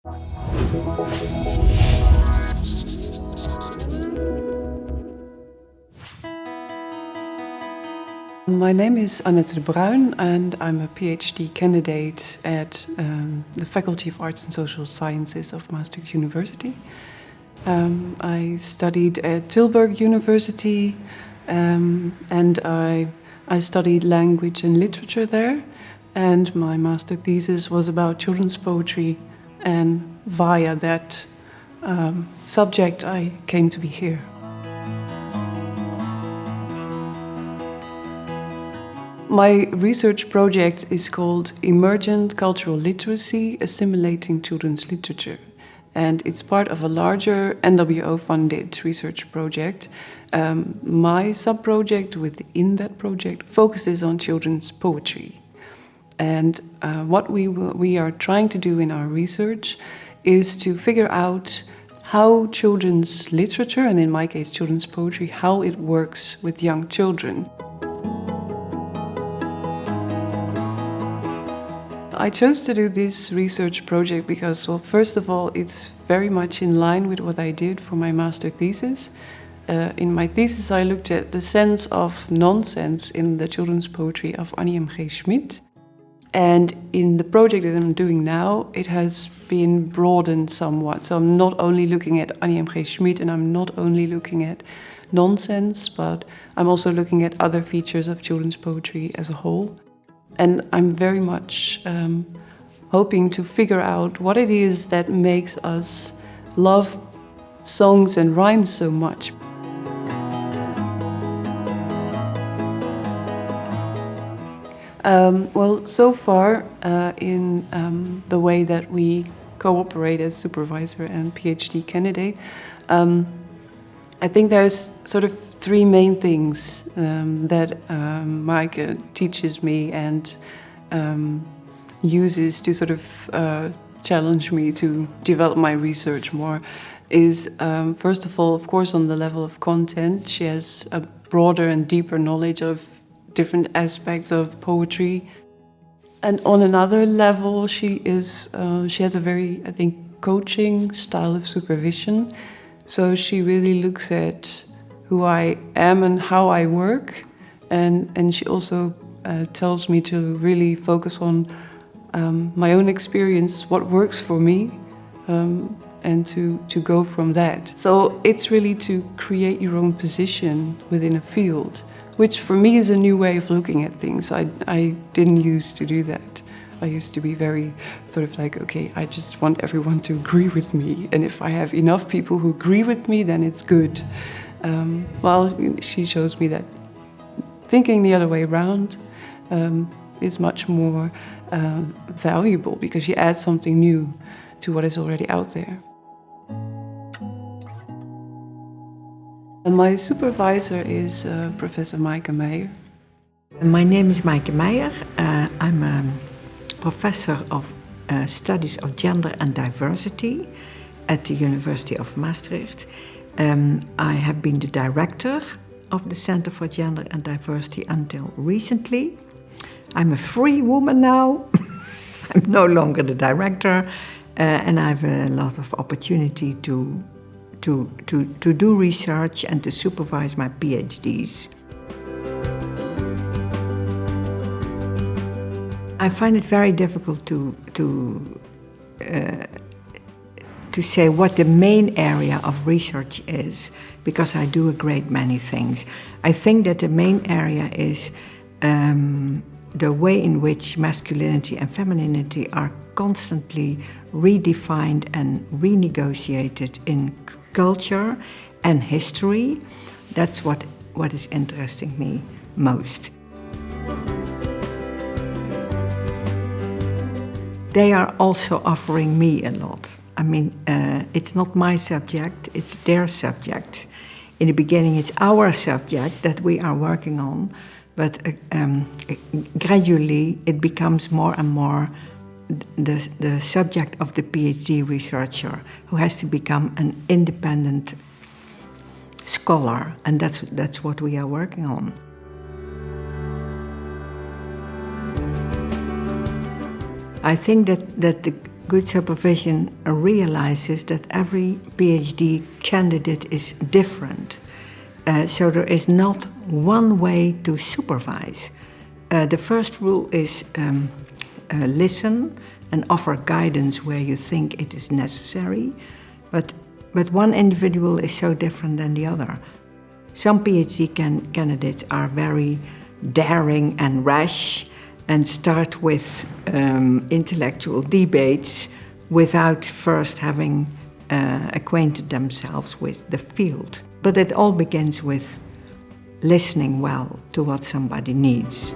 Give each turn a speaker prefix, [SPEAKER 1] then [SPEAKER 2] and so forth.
[SPEAKER 1] My name is Annette de Bruijn and I'm a PhD candidate at the Faculty of Arts and Social Sciences of Maastricht University. I studied at Tilburg University and I studied language and literature there, and my master thesis was about children's poetry, and via that subject I came to be here. My research project is called Emergent Cultural Literacy, Assimilating Children's Literature. And it's part of a larger NWO-funded research project. My sub-project within that project focuses on children's poetry. And what we are trying to do in our research is to figure out how children's literature, and in my case children's poetry, how it works with young children. I chose to do this research project because, well, first of all, it's very much in line with what I did for my master thesis. In my thesis, I looked at the sense of nonsense in the children's poetry of Annie M. G. Schmid. And in the project that I'm doing now, it has been broadened somewhat. So I'm not only looking at Annie M. G. Schmid, and I'm not only looking at nonsense, but I'm also looking at other features of children's poetry as a whole. And I'm very much hoping to figure out what it is that makes us love songs and rhymes so much. Well, so far in the way that we cooperate as supervisor and PhD candidate, I think there's sort of three main things that Maaike teaches me and uses to sort of challenge me to develop my research more. Is first of all, of course, on the level of content, she has a broader and deeper knowledge of different aspects of poetry. And on another level, she has a very, I think, coaching style of supervision. So she really looks at who I am and how I work, and she also tells me to really focus on my own experience, what works for me, and to go from that. So it's really to create your own position within a field, which for me is a new way of looking at things. I didn't used to do that. I used to be very sort of like, okay, I just want everyone to agree with me, and if I have enough people who agree with me, then it's good. Well, she shows me that thinking the other way around is much more valuable, because she adds something new to what is already out there. And my supervisor is Professor Maaike Meijer.
[SPEAKER 2] My name is Maaike Meijer. I'm a professor of studies of gender and diversity at the University of Maastricht. I have been the director of the Center for Gender and Diversity until recently. I'm a free woman now. I'm no longer the director, and I have a lot of opportunity to do research and to supervise my PhDs. I find it very difficult to say what the main area of research is, because I do a great many things. I think that the main area is the way in which masculinity and femininity are constantly redefined and renegotiated in culture and history. That's what is interesting me most. They are also offering me a lot. I mean, it's not my subject, it's their subject. In the beginning, it's our subject that we are working on, but gradually it becomes more and more the subject of the PhD researcher, who has to become an independent scholar, and that's what we are working on. I think that Good supervision realizes that every PhD candidate is different. So there is not one way to supervise. The first rule is listen and offer guidance where you think it is necessary. But one individual is so different than the other. Some PhD candidates are very daring and rash and start with intellectual debates without first having acquainted themselves with the field. But it all begins with listening well to what somebody needs.